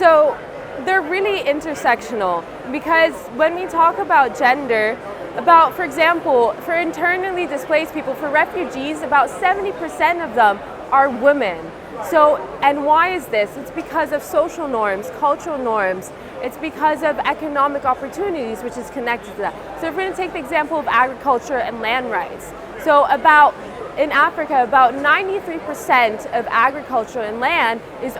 So they're really intersectional because when we talk about gender, for example, for internally displaced people, for refugees, about 70% of them are women. So, and why is this? It's because of social norms, cultural norms. It's because of economic opportunities, which is connected to that. So if we're going to take the example of agriculture and land rights. So in Africa, about 93% of agriculture and land is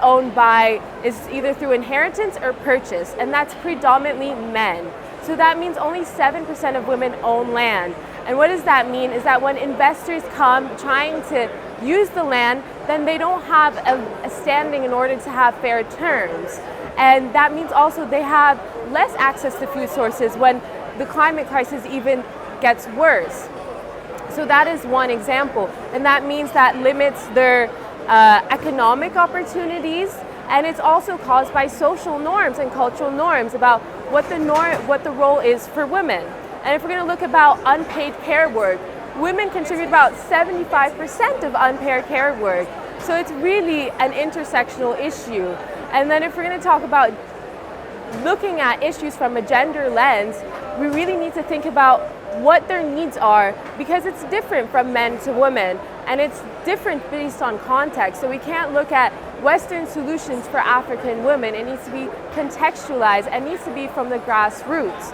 is either through inheritance or purchase, and that's predominantly men. So that means only 7% of women own land. And what does that mean? Is that when investors come trying to use the land, then they don't have a standing in order to have fair terms. And that means also they have less access to food sources when the climate crisis even gets worse. So that is one example. And that means that limits their economic opportunities. And it's also caused by social norms and cultural norms about what the role is for women. And if we're going to look about unpaid care work, women contribute about 75% of unpaid care work. So it's really an intersectional issue. And then if we're going to talk about looking at issues from a gender lens, we really need to think about what their needs are, because it's different from men to women, and it's different based on context. So we can't look at Western solutions for African women. It needs to be contextualized and needs to be from the grassroots.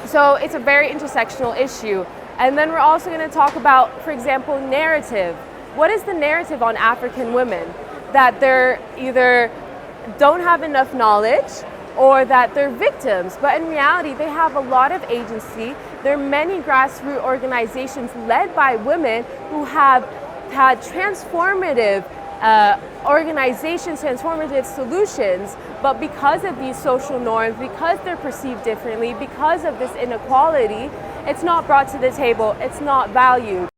So it's a very intersectional issue. And then we're also going to talk about, for example, narrative. What is the narrative on African women? That they're either don't have enough knowledge or that they're victims. But in reality, they have a lot of agency. There are many grassroots organizations led by women who have had transformative organizations, transformative solutions, but because of these social norms, because they're perceived differently, because of this inequality, it's not brought to the table, it's not valued.